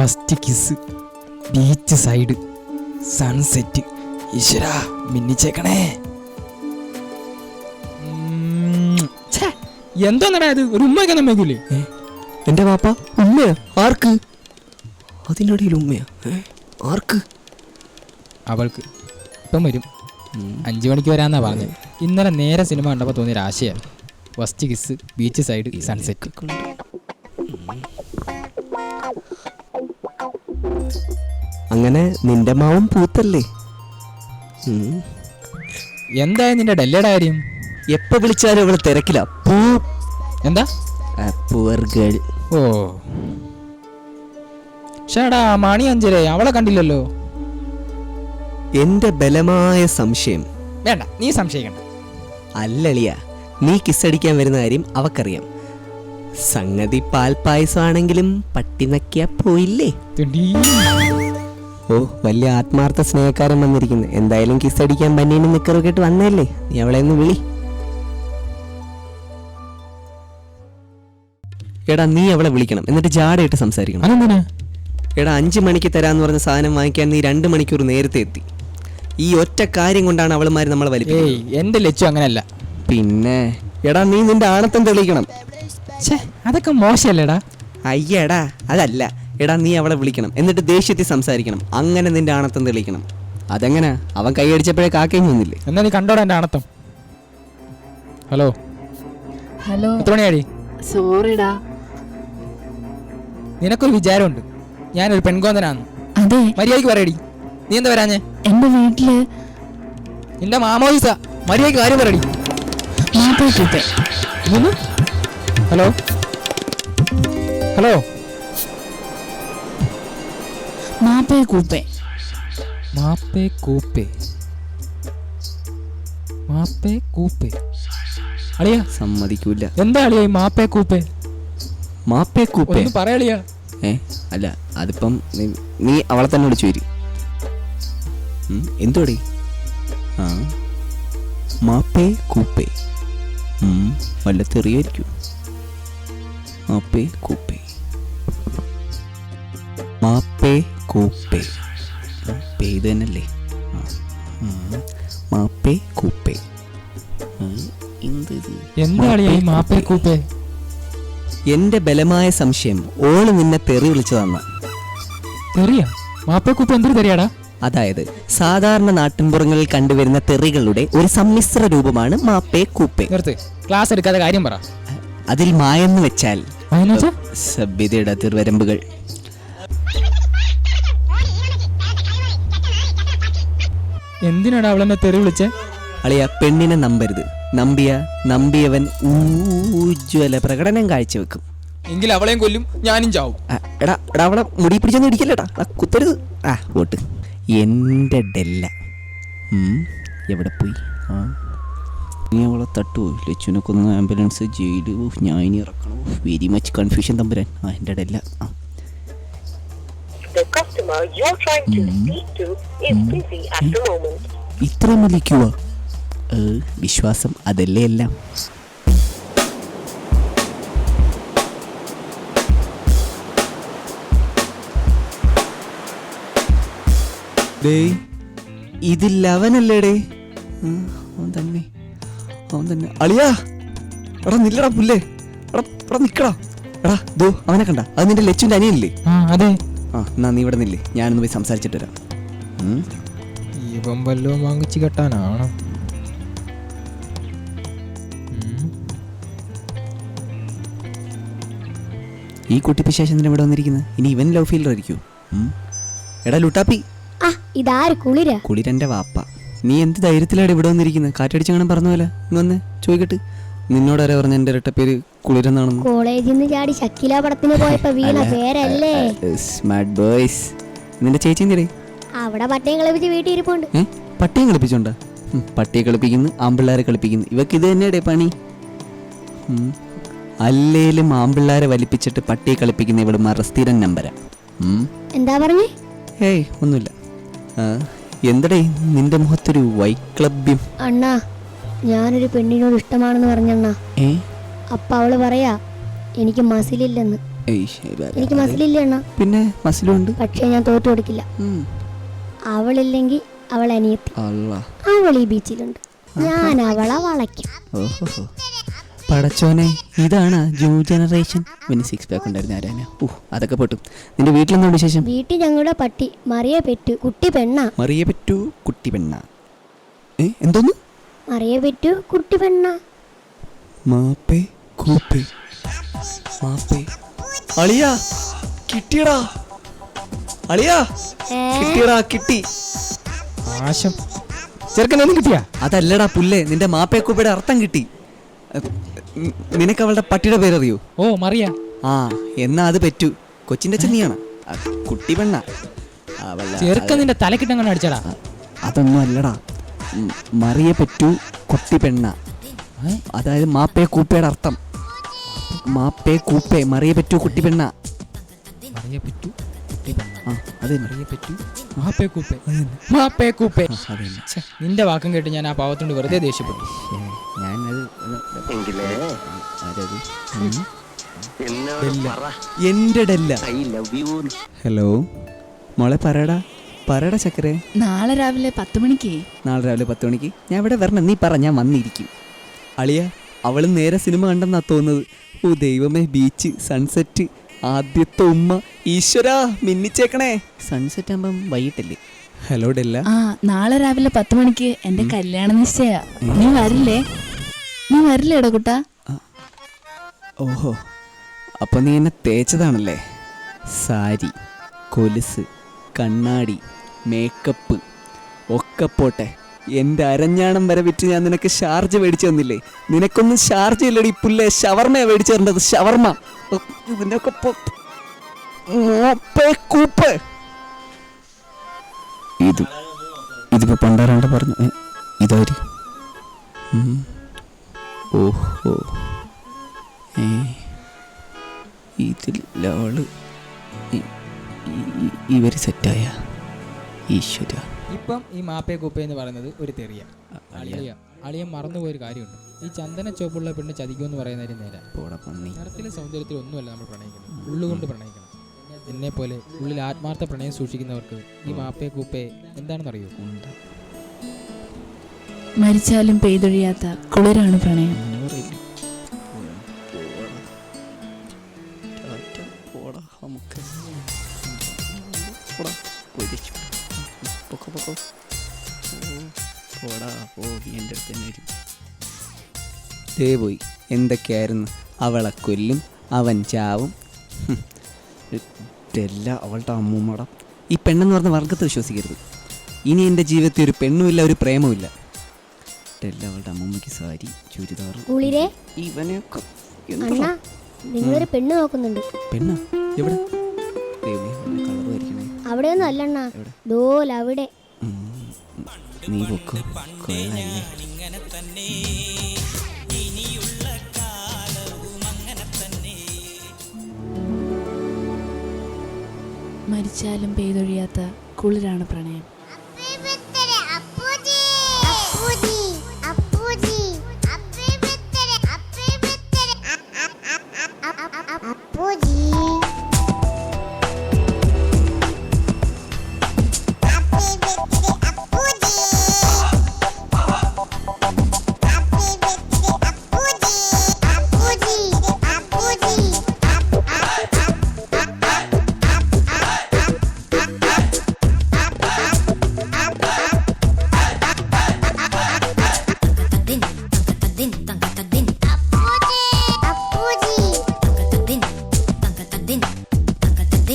First kiss, beach side, sunset. ഈശ്വരാ മിന്നിച്ചേക്കണേ. എന്തോന്നടാ ഇത്, ഒരു ഉമ്മയൊക്കെ നമ്മക്കൂലേ? എൻ്റെ പാപ്പ ഉമ്മയാ? ആർക്ക്? അതിനിടയിൽ ഉമ്മയാ? ആർക്ക്? അവൾക്ക്. ഇപ്പം വരും, 5 മണിക്ക് വരാന്നാ പറഞ്ഞത്. ഇന്നലെ നേരെ സിനിമ കണ്ടപ്പോൾ തോന്നിയൊരു ആശയാണ്. First kiss, beach side, sunset. അങ്ങനെ നിന്റെ മാവും പൂത്തല്ലേ? എന്തായാലും നിന്റെ ഡെല്ലയുടെ കാര്യം? എപ്പോ വിളിച്ചാലും അവള് തിരക്കില്ല. എന്താ? ഓ ഷാടാ, മണി 5 അവളെ കണ്ടില്ലല്ലോ. എന്റെ ബലമായ സംശയം. വേണ്ട, നീ സംശയിക്കണ്ട. അല്ലളിയ, നീ കിസ്സടിക്കാൻ വരുന്ന കാര്യം അവക്കറിയാം. സംഗതി പാൽപ്പായസമാണെങ്കിലും പട്ടി നക്കിയാ പോയില്ലേ? ഓ, വലിയ ആത്മാർത്ഥ സ്നേഹക്കാരൻ വന്നിരിക്കുന്നു. എന്തായാലും കിസ്സടിക്കാൻ ബന്നീനും നിക്കറൊക്കെ ഇട്ട് വന്നല്ലേ, നീ അവളെ ഒന്ന് വിളി. എടാ, നീ അവളെ വിളിക്കണം, എന്നിട്ട് ജാടയിട്ട് സംസാരിക്കണം. അതെന്തിനാ? എടാ, 5 മണിക്ക് തരാന്ന് പറഞ്ഞ സാധനം വാങ്ങിക്കാൻ നീ 2 മണിക്കൂർ നേരത്തെ എത്തി. ഈ ഒറ്റ കാര്യം കൊണ്ടാണ് അവളുമാര് നമ്മളെ വലിപ്പിക്കുന്നത്. എന്റെ ലക്ഷ്യം അങ്ങനല്ല. പിന്നെ എടാ, നീ നിന്റെ ആണത്തം തെളിയിക്കണം. അതൊക്കെ മോശമല്ലേടാ? അയ്യടാ, അതല്ല. എടാ, നീ അവളെ വിളിക്കണം, എന്നിട്ട് ദേഷ്യത്തിൽ സംസാരിക്കണം. അങ്ങനെ നിന്റെ ആണത്തം തെളിയിക്കണം. അതെങ്ങനെ? അവൻ കൈയടിച്ചപ്പോഴേ കാക്കയും വന്നില്ലേ? എന്നാ നീ കണ്ടോടാ എന്റെ ആണത്തം. ഹലോ ഹലോ, എത്ര മണിയാടി? സോറിടാ. നിനക്കൊരു വിചാരമുണ്ട് ഞാനൊരു പെൺകോന്തനാന്ന്. അതെ, മര്യാദയ്ക്ക് പറയടി. നീ എന്താ വരാഞ്ഞേ? എന്റെ വീട്ടില് നിന്റെ മാമോദിസ. മര്യാദയ്ക്ക് കാര്യം പറയടി. Hello hello. മാപ്പേ കൂപ്പേ. മാപ്പേ കൂപ്പേ, മാപ്പേ കൂപ്പേ. അളിയ സമ്മതിക്കൂല. എന്താ അളിയ മാപ്പേ കൂപ്പേ? മാപ്പേ കൂപ്പേ പറയളിയ. അല്ല, അതിപ്പം നീ അവളെ തന്നെ വിളിച്ചു വരും. എന്തോടി? ആ, മാപ്പേ കൂപ്പേ. വല്ല തെറിയായിരിക്കും. മാപ്പേ കൂപ്പേ, മാപ്പേ കൂപ്പേ. ഇത് തന്നെയല്ലേ? മാപ്പേ കൂപ്പേ. എന്താ മാപ്പേ കൂപ്പേ? എന്റെ ബലമായ സംശയം ഓള് നിന്നെ തെറി വിളിച്ചതാന്ന. തെറിയാ? മാപ്പേ കൂപ്പേ എന്തൊരു തെറിയാടാ? അതായത് സാധാരണ നാട്ടിൻപുറങ്ങളിൽ കണ്ടുവരുന്ന തെറികളുടെ ഒരു സമ്മിശ്ര രൂപമാണ് മാപ്പേ കൂപ്പേ. ക്ലാസ് എടുക്കാതെ കാര്യം പറ. അതിൽ മായെന്ന് വെച്ചാൽ സഭ്യതയുടെ അതിർവരമ്പുകൾ. എന്തിനാടാ അവളെന്നെ തെറി വിളിച്ചേ? അളിയ, പെണ്ണിനെ നമ്പരുത്. നമ്പിയവൻ ഊജ്വല പ്രകടനം കാഴ്ചവെക്കും. എങ്കിൽ അവളെയും കൊല്ലും, ഞാനും ചാവും. എടാ, അവളെ മുടി പിടിച്ചൊന്നും ഇടിക്കല്ലേട്ടാ, കുത്തരുത്. വോട്ട് എന്റെ ഡെല്ല. എവിടെ പോയി? നീ അവളെ തട്ടുവോ? ലച്ചുനെ കൊന്ന ആംബുലൻസ്, ജയില്, ഞാൻ ഇനി ഇറക്കണോ? വെരി മച്ച് കൺഫ്യൂഷൻ തമ്പുരാൻ. എന്റെ ഡെല്ല. ഇത്ര മലിക്കുവാ? വിശ്വാസം അതല്ലേ എല്ലാം. ഇതിൽ അവനല്ലേടേ? അവൻ തന്നെ. അളിയാ, എടാ നില്ലടാ പുല്ലേ. എടാ നിക്കടാ. എടാ ദോ, അവനെ കണ്ട? അത് നിന്റെ ലച്ചുവിന്റെ അനിയനില്ലേ? അതെ. എന്നാ നീ ഇവിടെ നില്ലേ, ഞാനൊന്ന് പോയി സംസാരിച്ചിട്ട് വരാം. ഇവൻ വല്ലതും വാങ്ങിച്ചു കെട്ടാനാണോ? ഈ കുട്ടിപ്പിശാശം തന്നെ ഇവിടെ വന്നിരിക്കുന്നത്. ഇനി ഇവൻ ലവ് ഫീൽഡർ ആയിരിക്കും. എടാ ലുട്ടാപ്പി, ഇതാര് കുളിരാ? കുളിരന്റെ വാപ്പ. നീ എന്ത് ധൈര്യത്തിലാണ് ഇവിടെ വന്നിരിക്കുന്നത്? കാറ്റടിച്ചങ്ങനെ പറഞ്ഞ പോലെ വന്ന് ചോദിക്കട്ടെ. നിന്നോടാരാ പറഞ്ഞ എന്റെ ഇരട്ട പേര് കുളിരെന്നാണെന്ന്? കോളേജിൽ നിന്ന് ചാടി ശക്കില പടത്തിന് പോയപ്പോ വീണ പേരല്ലേ? Smart boys. നിന്റെ ചേച്ചി എന്തിരേ? അവിടെ പട്ടയം കളിപ്പിച്ച് വീട്ടിൽ ഇരിപ്പുണ്ട്. പട്ടിയും കളിപ്പിച്ചോണ്ടാ? പട്ടിയെ കളിപ്പിക്കുന്നു, ആമ്പിള്ളാരെ കളിപ്പിക്കുന്നു. ഇവക്ക് ഇത് തന്നെയാടേ പണി. അല്ലേലും ആമ്പിള്ളാരെ വലിപ്പിച്ചിട്ട് പട്ടിയെ കളിപ്പിക്കുന്ന ഇവിടെ മറസ്ഥിരൻ നമ്പരാ. എന്താ പറഞ്ഞേ? ഏയ് ഒന്നുമില്ല. എന്തടേ നിന്റെ മുഖത്തൊരു വൈക്ലബ്യം? അണ്ണാ, ഞാനൊരു പെണ്ണിനോട് ഇഷ്ടമാണെന്ന് പറഞ്ഞണ്ണാ. അപ്പൊ അവള് പറയാ എനിക്ക് മസിലില്ലെന്ന്. എനിക്ക് മസിലില്ല അണ്ണ. പിന്നെ മസിലുണ്ട്. പക്ഷേ ഞാൻ തോറ്റു കൊടുക്കില്ല. അവളില്ലെങ്കിൽ അവൾ അനിയത്തി. അവൾ ഈ ബീച്ചിലുണ്ട്, ഞാൻ അവളെ വളയ്ക്കും. ഓഹോ പടച്ചോനെ, ഇതാണ് ന്യൂ ജനറേഷൻ. പിന്നെ 6 പാക്ക് ഉണ്ടായിരുന്നു ആരാനാ. അതൊക്കെ പൊട്ടും. നിന്റെ വീട്ടിലെന്താണ് വിശേഷം? വീട്ടിൽ ഞങ്ങളുടെ പട്ടി മറിയ പെറ്റു കുട്ടി പെണ്ണ. മറിയ പെറ്റു കുട്ടി പെണ്ണ. എന്തോന്ന്? മറിയ പെറ്റു കുട്ടി പെണ്ണ. മാപ്പേ കൂപ്പേ മാപ്പേ. അളിയാ കിട്ടിയടാ, അളിയാ കിട്ടിയടാ, കിട്ടി. ആശം ചെറുക്കനൊന്നും കിട്ടിയാ? അതല്ലടാ പുല്ലേ, നിന്റെ മാപ്പേ കൂപ്പയുടെ അർത്ഥം കിട്ടി. നിനക്ക് അവളുടെ പട്ടിയുടെ പേരറിയോ? ഓ മറിയ. എന്നാ അത് പറ്റൂ. കൊച്ചിന്റെ ചെന്നിയാണ് കുട്ടി പെണ്ണ. ചെറുക്കൻ നിന്റെ തലക്കിട്ടങ്ങനെ അടിച്ചടാ. അതൊന്നും അല്ലടാ, മറിയെ പറ്റൂ കുട്ടി പെണ്ണ. അതായത് മാപ്പേ കൂപ്പയുടെ അർത്ഥം. മാപ്പേ കൂപ്പേ മറിയെ പറ്റൂ കുട്ടി പെണ്ണ. നിന്റെ വാക്കും കേട്ട് ഞാൻ ആ പാവത്തോണ്ട് വെറുതെ ദേഷ്യപ്പെട്ടു. എന്റെ ഡെല്ല. ഹലോ മോളെ, പറയടാ ചക്കരേ. നാളെ രാവിലെ 10 മണിക്ക്. നാളെ രാവിലെ 10 മണിക്ക് ഞാൻ ഇവിടെ വരണം. നീ പറ, ഞാൻ വന്നിരിക്കും. അളിയ അവള് നേരെ സിനിമ കണ്ടെന്നാ തോന്നുന്നത്. ഓ ദൈവമേ, ബീച്ച്, സൺസെറ്റ്, ആദ്യത്തെ ഉമ്മ, ഈശ്വരാ മിന്നിച്ചേക്കണേ. സൺസെറ്റ് ആകുമ്പം വൈകിട്ടല്ലേ? ഹലോ ഡെല്ല. നാളെ രാവിലെ 10 മണിക്ക് എന്റെ കല്യാണ നിശ്ചയ. നീ വരില്ലേടാ കുട്ടാ? ഓഹോ, അപ്പൊ നീ എന്നെ തേച്ചതാണല്ലേ? സാരി, കൊലുസ്, കണ്ണാടി, മേക്കപ്പ് ഒക്കെ പോട്ടെ, എൻ്റെ അരഞ്ഞാണം വരെ വിറ്റ് ഞാൻ നിനക്ക് ഷാർജ മേടിച്ചു തന്നില്ലേ? നിനക്കൊന്നും ഷാർജ ഇല്ലടി പുല്ലേ, ഷവർമ മേടിച്ചു തരേണ്ടത്. ഷവർമ. ഇതിനൊക്കെ ഇതിപ്പോ പണ്ടാരാണ്ട് പറഞ്ഞു. ഇതാര്? ഓഹോ, ഇതിലാള് ഇവര് സെറ്റായ. ഈശ്വര, ഇപ്പം ഈ മാപ്പേ കൂപ്പേ എന്ന് പറയുന്നത് ഒരു തെറിയ. അളിയൻ മറന്നുപോയൊരു കാര്യമുണ്ട്. ഈ ചന്ദന ചോപ്പുള്ള പെണ്ണ് ചതിക്കുമെന്ന് പറയുന്ന കാര്യം നേരെ. നിറത്തിലും സൗന്ദര്യത്തിലും ഒന്നുമല്ല നമ്മൾ പ്രണയിക്കുന്നത്, ഉള്ളുകൊണ്ട് പ്രണയിക്കണം. എന്നെ പോലെ ഉള്ളിൽ ആത്മാർത്ഥ പ്രണയം സൂക്ഷിക്കുന്നവർക്ക് ഈ മാപ്പേ കൂപ്പേ എന്താണെന്നറിയോ? മരിച്ചാലും പെയ്തൊഴിയാത്ത കുളിരാണ് പ്രണയം. പോയി എന്തൊക്കെയായിരുന്നു. അവളെ കൊല്ലും, അവൻ ചാവും. ഇതെല്ലാം അവളുടെ അമ്മൂമ്മട. ഈ പെണ്ണെന്ന് പറഞ്ഞ വർഗത്തെ വിശ്വസിക്കരുത്. ഇനി എൻ്റെ ജീവിതത്തിൽ ഒരു പെണ്ണുമില്ല, ഒരു പ്രേമവുമില്ല. ഇതെല്ലാം അവളുടെ അമ്മൂമ്മയ്ക്ക് സാരി, ചുരിദാർ. ഇവനെയൊക്കെ നിങ്ങളൊരു പെണ്ണ് നോക്കുന്നുണ്ട്. പെണ്ണ എവിടെ? അവിടെയൊന്നും അല്ലണ്ണ, ദോലവിടെ. നീ പൊക്കോ, കൊള്ളല്ലേ. മരിച്ചാലും പെയ്തൊഴിയാത്ത കുളിരാണ് പ്രണയം. Din,